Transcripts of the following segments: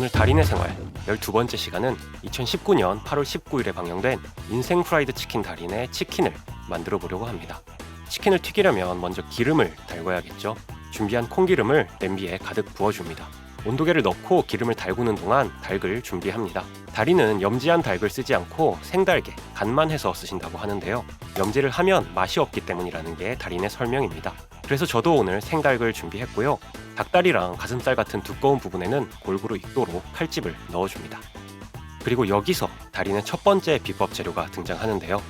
오늘 달인의 생활 12번째 시간은 2019년 8월 19일에 방영된 인생 프라이드 치킨 달인의 치킨을 만들어 보려고 합니다. 치킨을 튀기려면 먼저 기름을 달궈야겠죠. 준비한 콩기름을 냄비에 가득 부어줍니다. 온도계를 넣고 기름을 달구는 동안 닭을 준비합니다. 달인은 염지한 닭을 쓰지 않고 생달게 간만 해서 쓰신다고 하는데요. 염지를 하면 맛이 없기 때문이라는 게 달인의 설명입니다. 그래서 저도 오늘 생닭을 준비했고요. 닭다리랑 가슴살 같은 두꺼운 부분에는 골고루 익도록 칼집을 넣어줍니다. 그리고 여기서 달인의 첫 번째 비법 재료가 등장하는데요.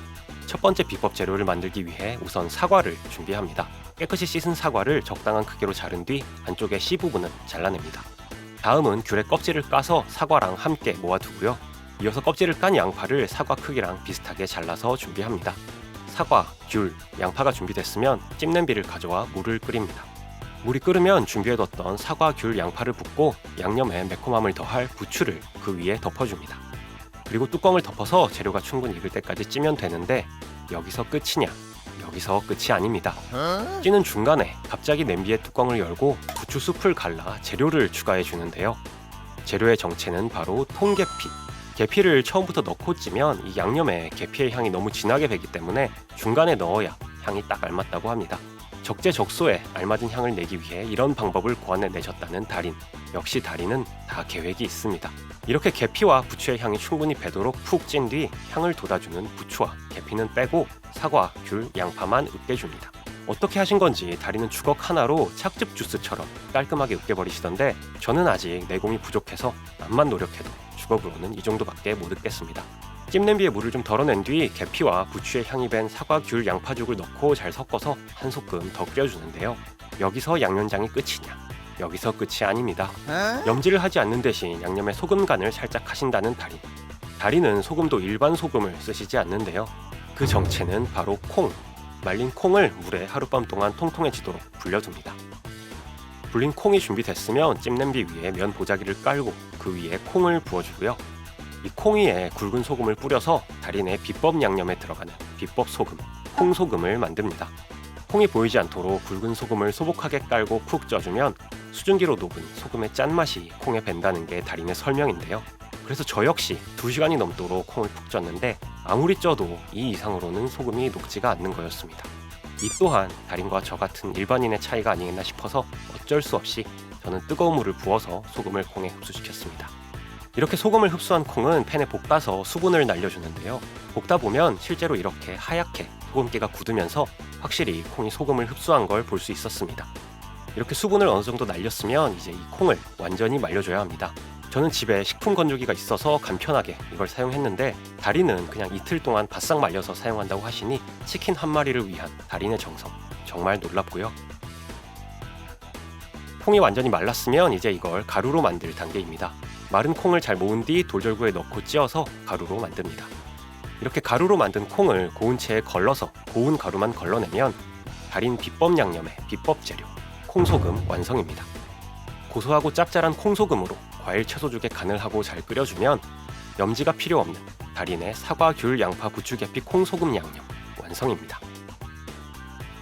첫 번째 비법 재료를 만들기 위해 우선 사과를 준비합니다. 깨끗이 씻은 사과를 적당한 크기로 자른 뒤 안쪽의 씨 부분은 잘라냅니다. 다음은 귤의 껍질을 까서 사과랑 함께 모아두고요. 이어서 껍질을 깐 양파를 사과 크기랑 비슷하게 잘라서 준비합니다. 사과, 귤, 양파가 준비됐으면 찜냄비를 가져와 물을 끓입니다. 물이 끓으면 준비해뒀던 사과, 귤, 양파를 붓고 양념에 매콤함을 더할 부추를 그 위에 덮어줍니다. 그리고 뚜껑을 덮어서 재료가 충분히 익을 때까지 찌면 되는데 여기서 끝이냐? 여기서 끝이 아닙니다. 찌는 중간에 갑자기 냄비의 뚜껑을 열고 부추 숲을 갈라 재료를 추가해 주는데요. 재료의 정체는 바로 통계피. 계피를 처음부터 넣고 찌면 이 양념에 계피의 향이 너무 진하게 배기 때문에 중간에 넣어야 향이 딱 알맞다고 합니다. 적재적소에 알맞은 향을 내기 위해 이런 방법을 고안해내셨다는 달인. 역시 달인은 다 계획이 있습니다. 이렇게 계피와 부추의 향이 충분히 배도록 푹 찐 뒤 향을 돋아주는 부추와 계피는 빼고 사과, 귤, 양파만 으깨줍니다. 어떻게 하신 건지 달인은 주걱 하나로 착즙 주스처럼 깔끔하게 으깨버리시던데 저는 아직 내공이 부족해서 암만 노력해도 주걱으로는 이 정도밖에 못 으깼습니다. 찜냄비에 물을 좀 덜어낸 뒤 계피와 부추의 향이 밴 사과, 귤, 양파죽을 넣고 잘 섞어서 한 소끔 더 끓여주는데요. 여기서 양념장이 끝이냐? 여기서 끝이 아닙니다. 염지를 하지 않는 대신 양념에 소금 간을 살짝 하신다는 달인. 달인은 소금도 일반 소금을 쓰시지 않는데요. 그 정체는 바로 콩. 말린 콩을 물에 하룻밤 동안 통통해지도록 불려둡니다. 불린 콩이 준비됐으면 찜냄비 위에 면 보자기를 깔고 그 위에 콩을 부어주고요. 이 콩 위에 굵은 소금을 뿌려서 달인의 비법 양념에 들어가는 비법 소금, 콩소금을 만듭니다. 콩이 보이지 않도록 굵은 소금을 소복하게 깔고 푹 쪄주면 수증기로 녹은 소금의 짠맛이 콩에 밴다는 게 달인의 설명인데요. 그래서 저 역시 2시간이 넘도록 콩을 푹 쪘는데 아무리 쪄도 이 이상으로는 소금이 녹지가 않는 거였습니다. 이 또한 달인과 저 같은 일반인의 차이가 아니겠나 싶어서 어쩔 수 없이 저는 뜨거운 물을 부어서 소금을 콩에 흡수시켰습니다. 이렇게 소금을 흡수한 콩은 팬에 볶아서 수분을 날려주는데요. 볶다 보면 실제로 이렇게 하얗게 소금기가 굳으면서 확실히 콩이 소금을 흡수한 걸 볼 수 있었습니다. 이렇게 수분을 어느 정도 날렸으면 이제 이 콩을 완전히 말려줘야 합니다. 저는 집에 식품 건조기가 있어서 간편하게 이걸 사용했는데 달인은 그냥 이틀 동안 바싹 말려서 사용한다고 하시니 치킨 한 마리를 위한 달인의 정성 정말 놀랍고요. 콩이 완전히 말랐으면 이제 이걸 가루로 만들 단계입니다. 마른 콩을 잘 모은 뒤 돌절구에 넣고 찧어서 가루로 만듭니다. 이렇게 가루로 만든 콩을 고운 채에 걸러서 고운 가루만 걸러내면 달인 비법 양념의 비법 재료 콩소금 완성입니다. 고소하고 짭짤한 콩소금으로 과일 채소죽에 간을 하고 잘 끓여주면 염지가 필요 없는 달인의 사과, 귤, 양파, 부추, 계피, 콩소금 양념 완성입니다.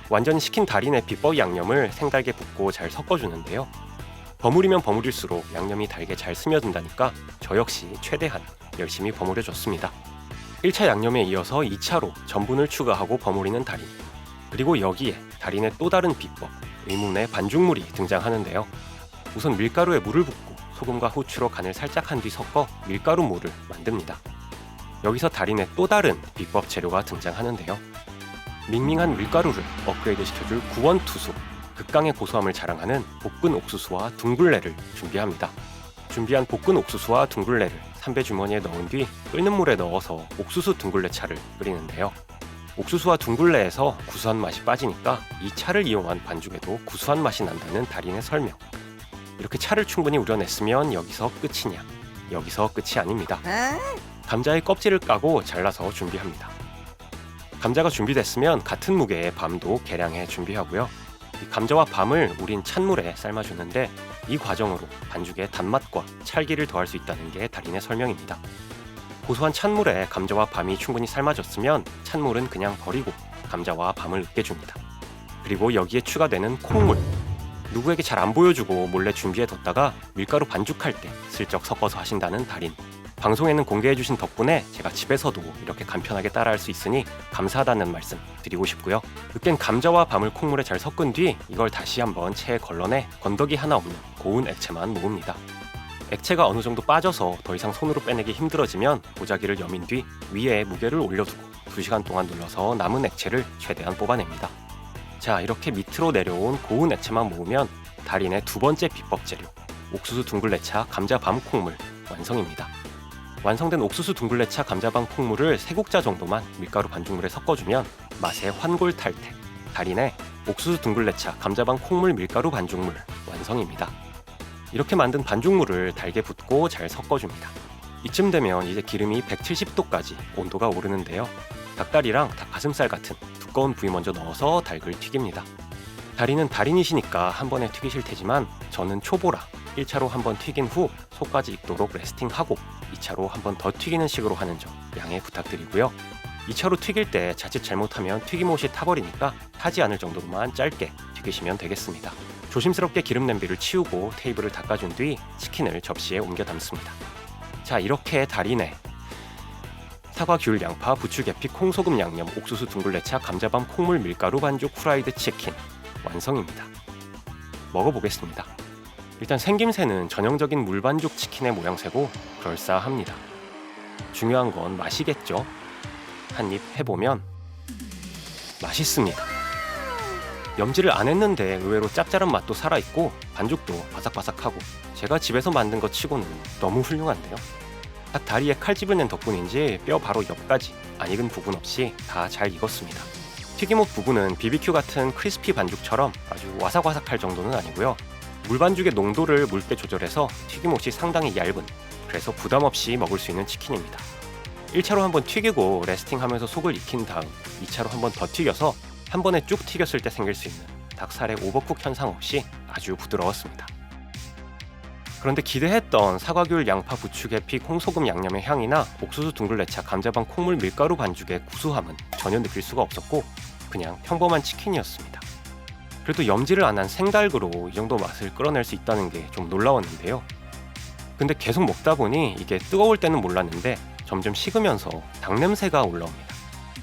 완전히 식힌 달인의 비법 양념을 생달게 붓고 잘 섞어주는데요. 버무리면 버무릴수록 양념이 달게 잘 스며든다니까 저 역시 최대한 열심히 버무려줬습니다. 1차 양념에 이어서 2차로 전분을 추가하고 버무리는 달인. 그리고 여기에 달인의 또 다른 비법, 의문의 반죽물이 등장하는데요. 우선 밀가루에 물을 붓고 소금과 후추로 간을 살짝 한 뒤 섞어 밀가루 물을 만듭니다. 여기서 달인의 또 다른 비법 재료가 등장하는데요. 밍밍한 밀가루를 업그레이드 시켜줄 구원투수, 극강의 고소함을 자랑하는 볶은 옥수수와 둥글레를 준비합니다. 준비한 볶은 옥수수와 둥글레를 삼배 주머니에 넣은 뒤 끓는 물에 넣어서 옥수수 둥글레 차를 끓이는데요. 옥수수와 둥글레에서 구수한 맛이 빠지니까 이 차를 이용한 반죽에도 구수한 맛이 난다는 달인의 설명. 이렇게 차를 충분히 우려냈으면 여기서 끝이냐? 여기서 끝이 아닙니다. 감자의 껍질을 까고 잘라서 준비합니다. 감자가 준비됐으면 같은 무게의 밤도 계량해 준비하고요. 이 감자와 밤을 우린 찬물에 삶아주는데 이 과정으로 반죽의 단맛과 찰기를 더할 수 있다는 게 달인의 설명입니다. 고소한 찬물에 감자와 밤이 충분히 삶아졌으면 찬물은 그냥 버리고 감자와 밤을 으깨줍니다. 그리고 여기에 추가되는 콩물. 누구에게 잘 안 보여주고 몰래 준비해뒀다가 밀가루 반죽할 때 슬쩍 섞어서 하신다는 달인. 방송에는 공개해주신 덕분에 제가 집에서도 이렇게 간편하게 따라할 수 있으니 감사하다는 말씀 드리고 싶고요. 으깬 감자와 밤을 콩물에 잘 섞은 뒤 이걸 다시 한번 체에 걸러내 건더기 하나 없는 고운 액체만 모읍니다. 액체가 어느 정도 빠져서 더 이상 손으로 빼내기 힘들어지면 보자기를 여민 뒤 위에 무게를 올려두고 2시간 동안 눌러서 남은 액체를 최대한 뽑아냅니다. 자, 이렇게 밑으로 내려온 고운 액체만 모으면 달인의 두 번째 비법 재료 옥수수 둥글레차 감자밤 콩물 완성입니다. 완성된 옥수수 둥글레차 감자밤 콩물을 3국자 정도만 밀가루 반죽물에 섞어주면 맛의 환골탈태 달인의 옥수수 둥글레차 감자밤 콩물 밀가루 반죽물 완성입니다. 이렇게 만든 반죽물을 달게 붓고 잘 섞어줍니다. 이쯤 되면 이제 기름이 170도까지 온도가 오르는데요. 닭다리랑 닭가슴살 같은 두꺼운 부위 먼저 넣어서 닭을 튀깁니다. 달인은 달인이시니까 한 번에 튀기실 테지만 저는 초보라 1차로 한 번 튀긴 후 속까지 익도록 레스팅하고 2차로 한 번 더 튀기는 식으로 하는 점 양해 부탁드리고요. 2차로 튀길 때 자칫 잘못하면 튀김옷이 타버리니까 타지 않을 정도로만 짧게 튀기시면 되겠습니다. 조심스럽게 기름 냄비를 치우고 테이블을 닦아준 뒤 치킨을 접시에 옮겨 담습니다. 자, 이렇게 달인의 사과, 귤, 양파, 부추, 계피, 콩소금 양념, 옥수수 둥글레차, 감자밤, 콩물, 밀가루 반죽, 후라이드 치킨 완성입니다. 먹어보겠습니다. 일단 생김새는 전형적인 물반죽 치킨의 모양새고 그럴싸합니다. 중요한 건 맛이겠죠? 한 입 해보면 맛있습니다. 염지를 안 했는데 의외로 짭짤한 맛도 살아있고 반죽도 바삭바삭하고 제가 집에서 만든 것 치고는 너무 훌륭한데요. 닭 다리에 칼집을 낸 덕분인지 뼈 바로 옆까지 안 익은 부분 없이 다 잘 익었습니다. 튀김옷 부분은 BBQ 같은 크리스피 반죽처럼 아주 와삭와삭할 정도는 아니고요. 물반죽의 농도를 묽게 조절해서 튀김옷이 상당히 얇은, 그래서 부담없이 먹을 수 있는 치킨입니다. 1차로 한번 튀기고 레스팅하면서 속을 익힌 다음 2차로 한번 더 튀겨서 한 번에 쭉 튀겼을 때 생길 수 있는 닭살의 오버쿡 현상 없이 아주 부드러웠습니다. 그런데 기대했던 사과귤, 양파, 부추, 계피, 콩소금 양념의 향이나 옥수수 둥글레차, 감자밤, 콩물, 밀가루 반죽의 구수함은 전혀 느낄 수가 없었고 그냥 평범한 치킨이었습니다. 그래도 염지를 안 한 생닭으로 이 정도 맛을 끌어낼 수 있다는 게 좀 놀라웠는데요. 근데 계속 먹다 보니 이게 뜨거울 때는 몰랐는데 점점 식으면서 닭 냄새가 올라옵니다.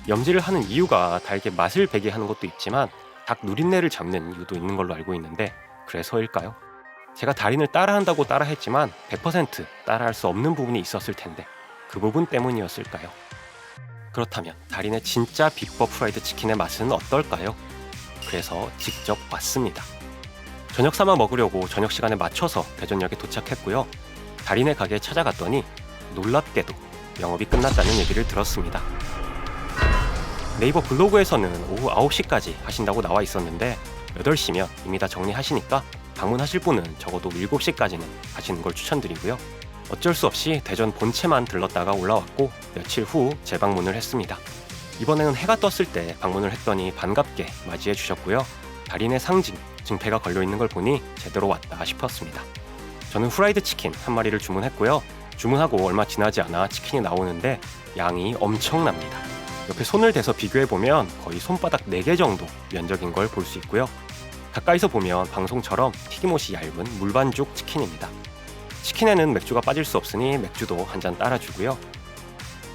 염지를 하는 이유가 닭의 맛을 배게 하는 것도 있지만 닭 누린내를 잡는 이유도 있는 걸로 알고 있는데 그래서일까요? 제가 달인을 따라한다고 따라했지만 100% 따라할 수 없는 부분이 있었을 텐데 그 부분 때문이었을까요? 그렇다면 달인의 진짜 비법 프라이드 치킨의 맛은 어떨까요? 그래서 직접 왔습니다. 저녁 삼아 먹으려고 저녁 시간에 맞춰서 대전역에 도착했고요. 달인의 가게에 찾아갔더니 놀랍게도 영업이 끝났다는 얘기를 들었습니다. 네이버 블로그에서는 오후 9시까지 하신다고 나와 있었는데 8시면 이미 다 정리하시니까 방문하실 분은 적어도 7시까지는 하시는 걸 추천드리고요. 어쩔 수 없이 대전 본체만 들렀다가 올라왔고 며칠 후 재방문을 했습니다. 이번에는 해가 떴을 때 방문을 했더니 반갑게 맞이해 주셨고요. 달인의 상징, 증패가 걸려있는 걸 보니 제대로 왔다 싶었습니다. 저는 후라이드 치킨 한 마리를 주문했고요. 주문하고 얼마 지나지 않아 치킨이 나오는데 양이 엄청납니다. 옆에 손을 대서 비교해보면 거의 손바닥 4개 정도 면적인 걸 볼 수 있고요. 가까이서 보면 방송처럼 튀김옷이 얇은 물반죽 치킨입니다. 치킨에는 맥주가 빠질 수 없으니 맥주도 한 잔 따라주고요.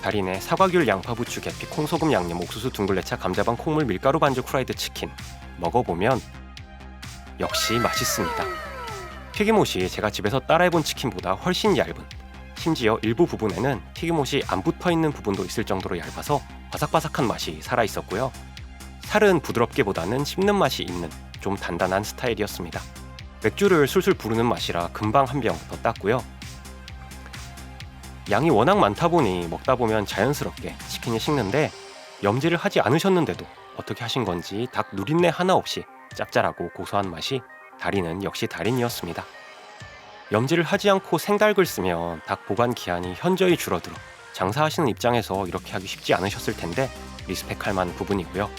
달인의 사과귤, 양파, 부추, 계피, 콩소금 양념, 옥수수 둥글레차, 감자밤, 콩물, 밀가루 반죽 후라이드 치킨 먹어보면 역시 맛있습니다. 튀김옷이 제가 집에서 따라해본 치킨보다 훨씬 얇은, 심지어 일부 부분에는 튀김옷이 안 붙어있는 부분도 있을 정도로 얇아서 바삭바삭한 맛이 살아있었고요. 살은 부드럽기보다는 씹는 맛이 있는 좀 단단한 스타일이었습니다. 맥주를 술술 부르는 맛이라 금방 한 병 더 땄고요. 양이 워낙 많다 보니 먹다 보면 자연스럽게 치킨이 식는데 염지를 하지 않으셨는데도 어떻게 하신 건지 닭 누린내 하나 없이 짭짤하고 고소한 맛이 달인은 역시 달인이었습니다. 염지를 하지 않고 생닭을 쓰면 닭 보관 기한이 현저히 줄어들어 장사하시는 입장에서 이렇게 하기 쉽지 않으셨을 텐데 리스펙할 만한 부분이고요.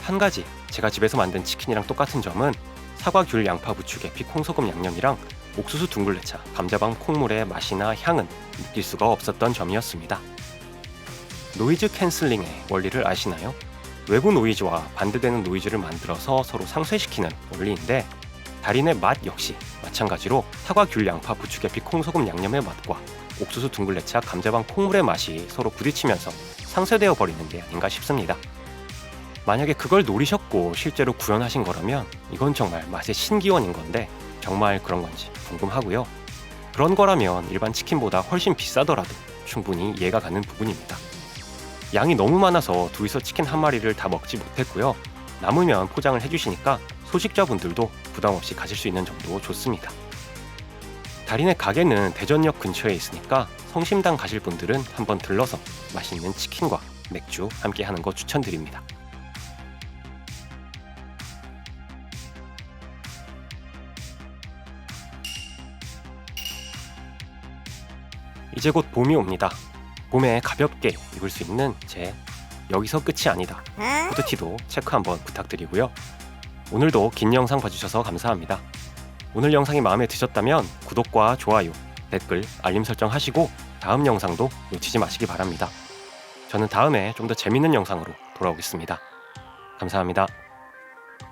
한 가지 제가 집에서 만든 치킨이랑 똑같은 점은 사과, 귤, 양파, 부추, 계피, 콩소금 양념이랑 옥수수 둥글레차, 감자밤 콩물의 맛이나 향은 느낄 수가 없었던 점이었습니다. 노이즈 캔슬링의 원리를 아시나요? 외부 노이즈와 반대되는 노이즈를 만들어서 서로 상쇄시키는 원리인데 달인의 맛 역시 마찬가지로 사과, 귤, 양파, 부추계피, 콩소금, 양념의 맛과 옥수수, 둥글레차, 감자반, 콩물의 맛이 서로 부딪히면서 상쇄되어 버리는 게 아닌가 싶습니다. 만약에 그걸 노리셨고 실제로 구현하신 거라면 이건 정말 맛의 신기원인 건데 정말 그런 건지 궁금하고요. 그런 거라면 일반 치킨보다 훨씬 비싸더라도 충분히 이해가 가는 부분입니다. 양이 너무 많아서 둘이서 치킨 한 마리를 다 먹지 못했고요. 남으면 포장을 해주시니까 소식자분들도 부담 없이 가실 수 있는 정도 좋습니다. 달인의 가게는 대전역 근처에 있으니까 성심당 가실 분들은 한번 들러서 맛있는 치킨과 맥주 함께 하는 거 추천드립니다. 이제 곧 봄이 옵니다. 봄에 가볍게 입을 수 있는 제 여기서 끝이 아니다 후드티도 체크 한번 부탁드리고요. 오늘도 긴 영상 봐주셔서 감사합니다. 오늘 영상이 마음에 드셨다면 구독과 좋아요, 댓글, 알림 설정 하시고 다음 영상도 놓치지 마시기 바랍니다. 저는 다음에 좀 더 재밌는 영상으로 돌아오겠습니다. 감사합니다.